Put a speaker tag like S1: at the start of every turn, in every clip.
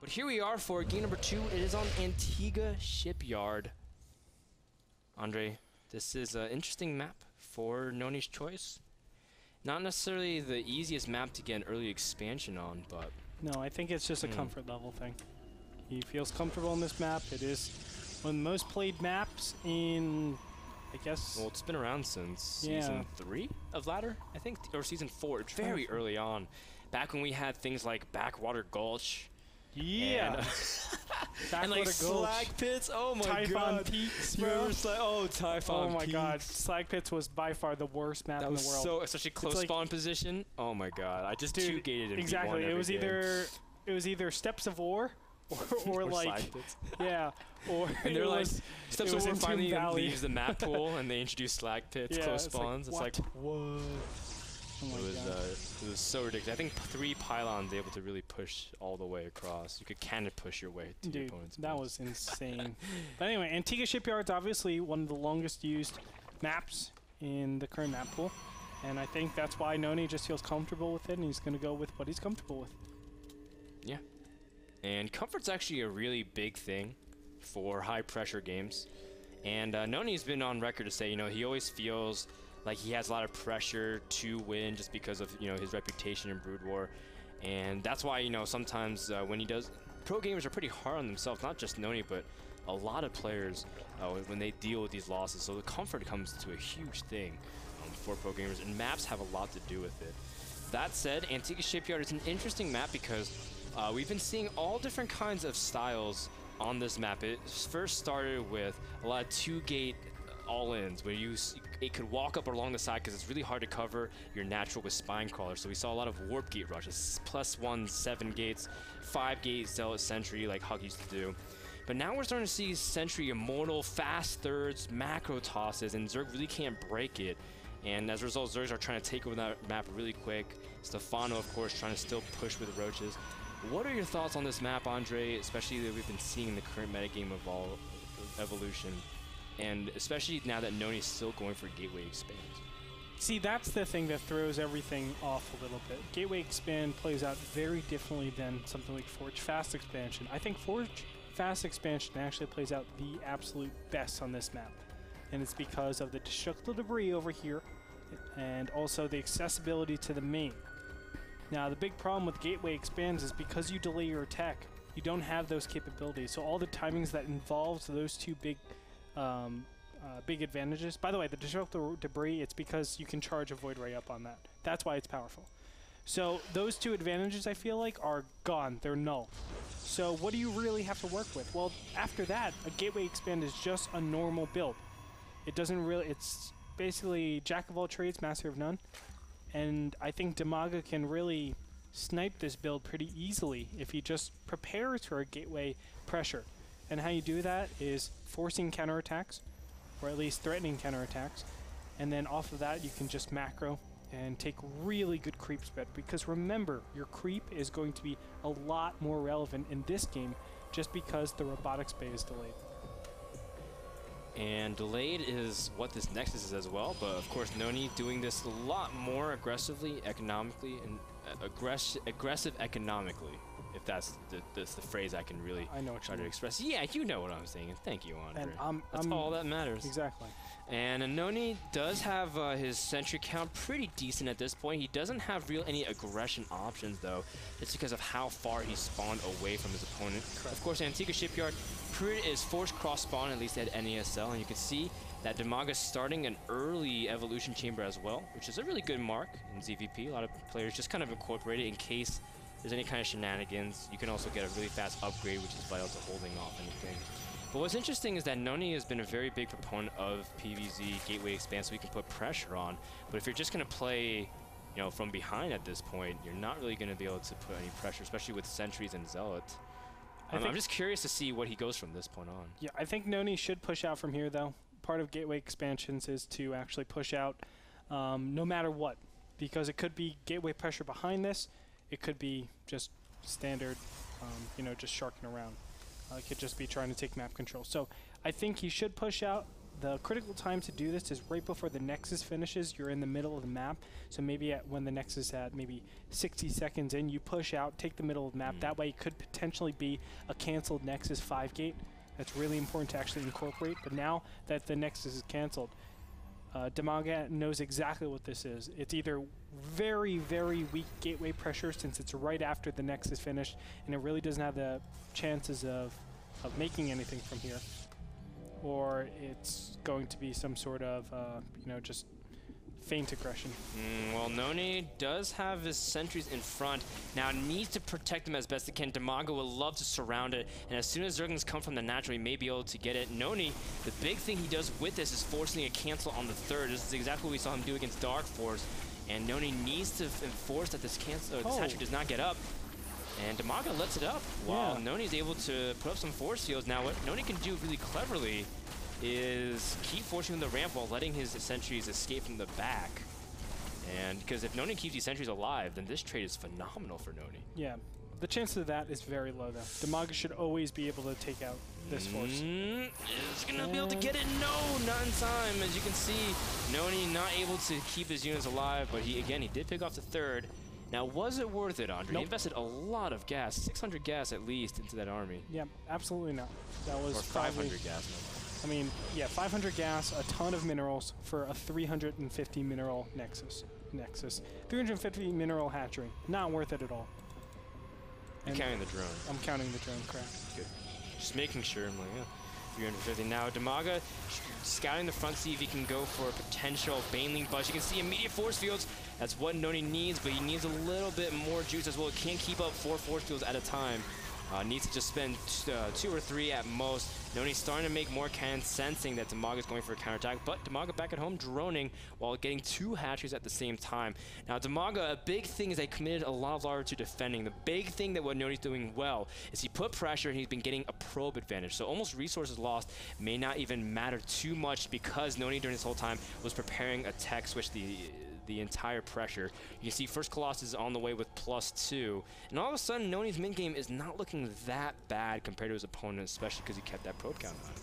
S1: But here we are for game number 2. It is on Antigua Shipyard. Andre, this is an interesting map for NonY's choice. Not necessarily the easiest map to get an early expansion on, but...
S2: No, I think it's just a comfort level thing. He feels comfortable on this map. It is one of the most played maps in, I guess...
S1: Well, it's been around since Season 3 of Ladder, I think, or Season 4. It's very early on. Back when we had things like Backwater Gulch.
S2: Yeah!
S1: And like Slag Pits, oh my
S2: Typhon
S1: god.
S2: Peaks,
S1: bro. Typhon
S2: Oh my
S1: Peaks.
S2: god, Slag Pits was by far the worst map in the world.
S1: So, especially close
S2: like,
S1: spawn position. Oh my god, I just two-gated and
S2: exactly.
S1: It
S2: was either Steps of War or like yeah, or
S1: and they're like Steps of War finally leaves the map pool and they introduce Slag Pits, close spawns. It's like what?
S2: Oh my
S1: it was so ridiculous. I think 3 pylons able to really push all the way across. You could cannon push your way to your opponent's
S2: that
S1: base.
S2: was insane. But anyway, Antigua Shipyard's obviously one of the longest used maps in the current map pool. And I think that's why NonY just feels comfortable with it, and he's going to go with what he's comfortable with.
S1: Yeah. And comfort's actually a really big thing for high-pressure games. And NonY's been on record to say, you know, he always feels like he has a lot of pressure to win just because of, you know, his reputation in Brood War. And that's why, you know, sometimes when he does... Pro gamers are pretty hard on themselves, not just NonY, but a lot of players when they deal with these losses. So the comfort comes to a huge thing for pro gamers, and maps have a lot to do with it. That said, Antigua Shipyard is an interesting map because we've been seeing all different kinds of styles on this map. It first started with a lot of 2-gate all-ins where it could walk up along the side because it's really hard to cover your natural with spine crawler. So we saw a lot of warp gate rushes, +1 7 gates, 5-gate zealot sentry like Hug used to do. But now we're starting to see sentry immortal, fast thirds, macro tosses, and Zerg really can't break it. And as a result, Zergs are trying to take over that map really quick. Stefano, of course, trying to still push with roaches. What are your thoughts on this map, Andre, especially that we've been seeing in the current metagame of Evolution? And especially now that NonY is still going for Gateway Expand.
S2: See, that's the thing that throws everything off a little bit. Gateway Expand plays out very differently than something like Forge Fast Expansion. I think Forge Fast Expansion actually plays out the absolute best on this map. And it's because of the destructible debris over here and also the accessibility to the main. Now, the big problem with Gateway Expands is because you delay your attack, you don't have those capabilities. So all the timings that involves those two big advantages. By the way, the destructible debris, it's because you can charge a Void Ray up on that. That's why it's powerful. So those two advantages, I feel like, are gone. They're null. So what do you really have to work with? Well, after that, a Gateway Expand is just a normal build. It doesn't really... It's basically Jack of all trades, master of none. And I think DIMAGA can really snipe this build pretty easily if he just prepares for a Gateway pressure. And how you do that is forcing counterattacks, or at least threatening counterattacks, and then off of that you can just macro and take really good creep spread, because remember, your creep is going to be a lot more relevant in this game just because the robotics bay is delayed.
S1: And delayed is what this Nexus is as well, but of course NonY doing this a lot more aggressively, economically, and aggressive economically, if that's the phrase I can really try to express. Yeah, you know what I'm saying. Thank you, Andre.
S2: And
S1: that's all that matters.
S2: Exactly.
S1: And NonY does have his sentry count pretty decent at this point. He doesn't have any aggression options, though. It's because of how far he spawned away from his opponent. Correct. Of course, Antigua Shipyard is forced cross-spawn, at least at NASL, and you can see that DIMAGA is starting an early evolution chamber as well, which is a really good mark in ZVP. A lot of players just kind of incorporate it in case there's any kind of shenanigans. You can also get a really fast upgrade, which is vital to holding off anything. But what's interesting is that NonY has been a very big proponent of PvZ Gateway Expand, so we can put pressure on. But if you're just going to play, you know, from behind at this point, you're not really going to be able to put any pressure, especially with sentries and zealots. I'm just curious to see what he goes from this point on.
S2: Yeah, I think NonY should push out from here, though. Part of Gateway Expansions is to actually push out no matter what, because it could be Gateway pressure behind this. It could be just standard, you know, just sharking around. It could just be trying to take map control. So I think he should push out, The critical time to do this is right before the Nexus finishes. You're in the middle of the map, so maybe when the Nexus at maybe 60 seconds in, you push out, take the middle of the map. That way it could potentially be a canceled Nexus 5 gate. That's really important to actually incorporate, but now that the Nexus is canceled, DIMAGA knows exactly what this is. It's either very, very weak gateway pressure since it's right after the Nexus finished, and it really doesn't have the chances of making anything from here, or it's going to be some sort of, you know, just faint aggression.
S1: Well, NonY does have his sentries in front. Now needs to protect them as best he can. DIMAGA will love to surround it, and as soon as Zerglings come from the natural, he may be able to get it. NonY, the big thing he does with this is forcing a cancel on the third. This is exactly what we saw him do against Dark Force, and NonY needs to enforce that this cancel, this hatchery does not get up. And DIMAGA lets it up while NonY is able to put up some force fields. Now what NonY can do really cleverly is keep forcing the ramp while letting his sentries escape from the back. And because if NonY keeps these sentries alive, then this trade is phenomenal for NonY.
S2: Yeah, the chance of that is very low though. DIMAGA should always be able to take out this force.
S1: Is gonna be able to get it? No, not in time. As you can see, NonY not able to keep his units alive, but he did pick off the third. Now, was it worth it, Andre?
S2: Nope.
S1: He invested a lot of gas, 600 gas at least, into that army.
S2: Yeah, absolutely not. That was
S1: or 500 gas.
S2: I mean, yeah, 500 gas, a ton of minerals for a 350 mineral Nexus. 350 mineral hatchery. Not worth it at all.
S1: You're counting the drone.
S2: I'm counting the drone, correct.
S1: Good. Just making sure. I'm like, yeah. 350. Now, DIMAGA scouting the front, see if he can go for a potential Baneling bust. You can see immediate force fields. That's what NonY needs, but he needs a little bit more juice as well. He can't keep up 4 force fields at a time. Needs to just spend 2 or 3 at most. NonY's starting to make more cannons, sensing that DIMAGA's going for a counterattack, but DIMAGA back at home droning while getting 2 hatcheries at the same time. Now DIMAGA, a big thing is they committed a lot of large to defending. The big thing that what NonY's doing well is he put pressure and he's been getting a probe advantage. So almost resources lost may not even matter too much because NonY during this whole time was preparing a tech switch the entire pressure. You can see first Colossus is on the way with +2, and all of a sudden NonY's mid game is not looking that bad compared to his opponent, especially because he kept that probe count high.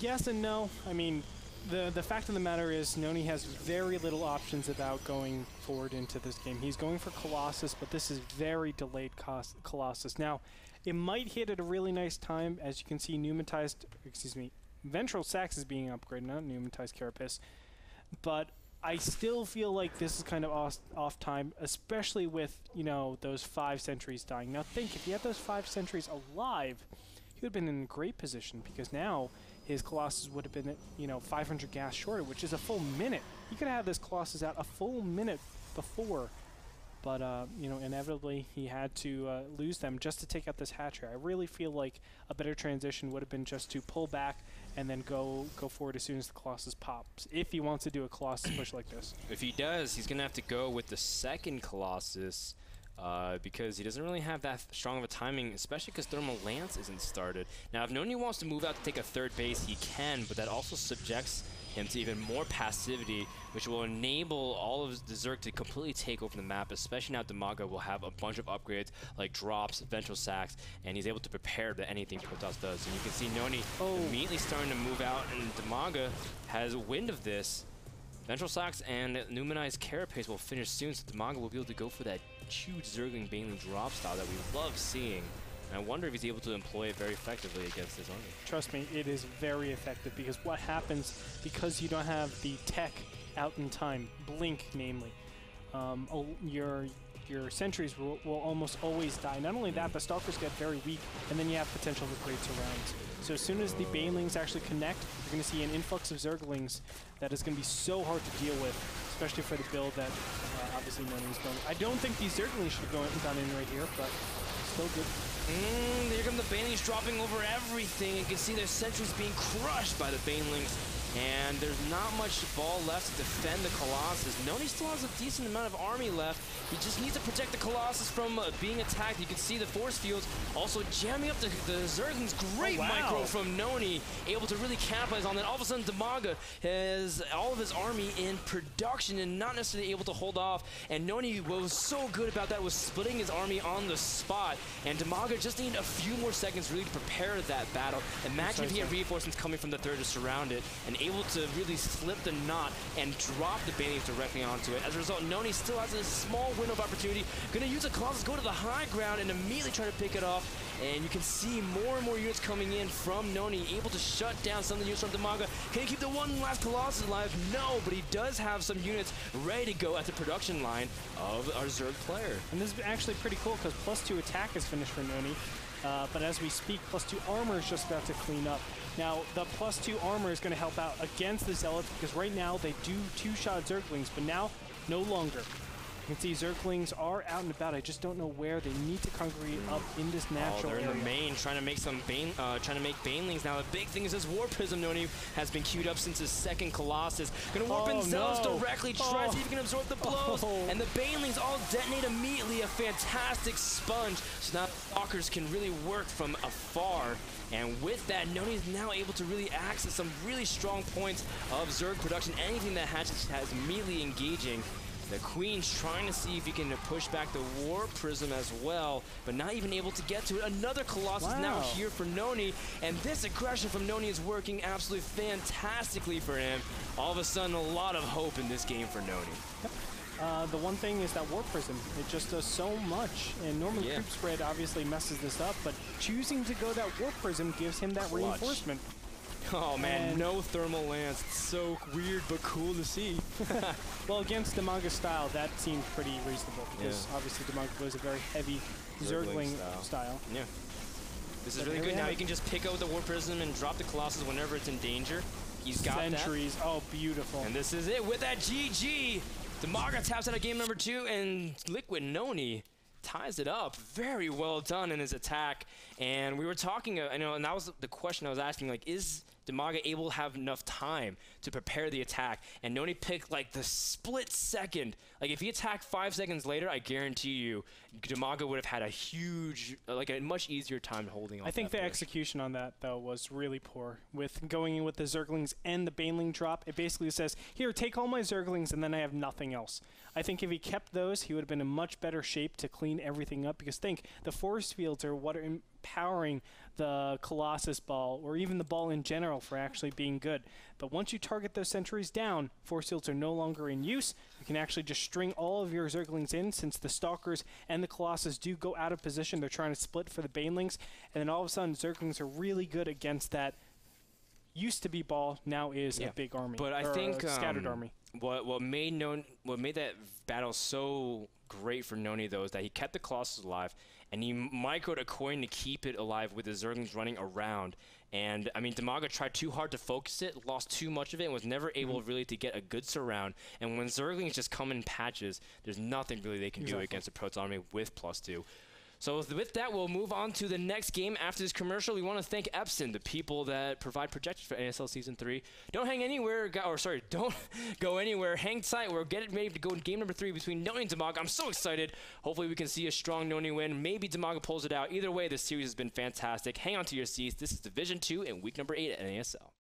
S2: Yes and no. I mean, the fact of the matter is NonY has very little options about going forward into this game. He's going for Colossus, but this is very delayed Colossus. Now, it might hit at a really nice time. As you can see, Ventral Sax is being upgraded, not Pneumatized Carapace, but I still feel like this is kind of off time, especially with, you know, those 5 sentries dying. Now think, if he had those 5 sentries alive, he would have been in a great position because now his Colossus would have been at, you know, 500 gas shorter, which is a full minute. He could have had this Colossus out a full minute before, but, you know, inevitably he had to lose them just to take out this hatchery. I really feel like a better transition would have been just to pull back and then go forward as soon as the Colossus pops, if he wants to do a Colossus push like this.
S1: If he does, he's going to have to go with the second Colossus because he doesn't really have that strong of a timing, especially because Thermal Lance isn't started. Now, if NonY wants to move out to take a third base, he can, but that also subjects him to even more passivity, which will enable all of the Zerg to completely take over the map, especially now DIMAGA will have a bunch of upgrades like drops, Ventral Sacs, and he's able to prepare to anything Protoss does. And you can see NonY immediately starting to move out, and DIMAGA has wind of this. Ventral Sacs and Pneumatized Carapace will finish soon, so DIMAGA will be able to go for that huge Zergling Baneling drop style that we love seeing. And I wonder if he's able to employ it very effectively against his army.
S2: Trust me, it is very effective because what happens, because you don't have the tech out in time, blink namely, your sentries will almost always die. Not only that, the Stalkers get very weak, and then you have potential for great surrounds. So as soon as the Banelings actually connect, you're going to see an influx of Zerglings that is going to be so hard to deal with, especially for the build that obviously NonY's going. I don't think these Zerglings should have gone in right here, but still good.
S1: Here come the Banelings dropping over everything. You can see their sentries being crushed by the Banelings. and there's not much ball left to defend the Colossus. NonY still has a decent amount of army left. He just needs to protect the Colossus from being attacked. You can see the force fields also jamming up the Zerglings. Great micro from NonY, able to really capitalize on that. All of a sudden, DIMAGA has all of his army in production and not necessarily able to hold off. And NonY, what was so good about that was splitting his army on the spot. And DIMAGA just needed a few more seconds really to prepare that battle. Imagine if he had reinforcements coming from the third to surround it and able to really slip the knot and drop the Banelings directly onto it. As a result, NonY still has a small window of opportunity. Gonna use a Colossus, go to the high ground, and immediately try to pick it off. And you can see more and more units coming in from NonY, able to shut down some of the units from DIMAGA. Can he keep the one last Colossus alive? No, but he does have some units ready to go at the production line of our Zerg player.
S2: And this is actually pretty cool because +2 attack is finished for NonY. But as we speak, +2 armor is just about to clean up. Now, the +2 armor is going to help out against the Zealots because right now they do two-shot Zerglings, but now no longer. You can see Zerglings are out and about. I just don't know where. They need to congregate up in this natural
S1: area.
S2: They're
S1: in the main, trying to make some Banelings. Now the big thing is this War Prism NonY has been queued up since his second Colossus. Gonna warp themselves directly, try to see if he can absorb the blows. And the Banelings all detonate immediately. A fantastic sponge. So now Stalkers can really work from afar. And with that, NonY is now able to really access some really strong points of Zerg production. Anything that hatches has immediately engaging. The Queen's trying to see if he can push back the War Prism as well, but not even able to get to it. Another Colossus now here for NonY, and this aggression from NonY is working absolutely fantastically for him. All of a sudden, a lot of hope in this game for NonY.
S2: The one thing is that War Prism, it just does so much, and normally Creep Spread obviously messes this up, but choosing to go that War Prism gives him that reinforcement.
S1: Oh man, no thermal lance. It's so weird but cool to see.
S2: Well, against DIMAGA style, that seemed pretty reasonable because obviously DIMAGA was a very heavy Zergling style.
S1: Yeah. This is really good. Now he can just pick out the War Prism and drop the Colossus whenever it's in danger. He's got
S2: Sentries. Oh, beautiful.
S1: And this is it with that GG. DIMAGA taps out of game number 2, and Liquid NonY ties it up. Very well done in his attack. And we were talking, I know, and that was the question I was asking, like, is DIMAGA able to have enough time to prepare the attack? And NonY picked like the split second. Like if he attacked 5 seconds later, I guarantee you DIMAGA would have had a huge, like a much easier time holding on.
S2: I think the execution on that though was really poor. With going in with the Zerglings and the Baneling drop, it basically says, here, take all my Zerglings and then I have nothing else. I think if he kept those, he would have been in much better shape to clean everything up because think, the force fields are what are empowering the Colossus ball or even the ball in general for actually being good. But once you target those sentries down, force fields are no longer in use. You can actually just string all of your Zerglings in since the Stalkers and the Colossus do go out of position. They're trying to split for the Banelings. And then all of a sudden, Zerglings are really good against that used to be ball, now is a big army.
S1: But I think
S2: scattered army.
S1: What made that battle so great for NonY though is that he kept the Colossus alive and he microed a coin to keep it alive with the Zerglings running around. And I mean, DIMAGA tried too hard to focus it, lost too much of it, and was never able really to get a good surround. And when Zerglings just come in patches, there's nothing really they can do against a Protoss army with +2. So with that, we'll move on to the next game. After this commercial, we want to thank Epson, the people that provide projectors for NASL Season 3. Don't hang anywhere, don't go anywhere. Hang tight. We're getting ready to go in game number 3 between NonY and DIMAGA. I'm so excited. Hopefully we can see a strong NonY win. Maybe DIMAGA pulls it out. Either way, this series has been fantastic. Hang on to your seats. This is Division 2 and week number 8 at NASL.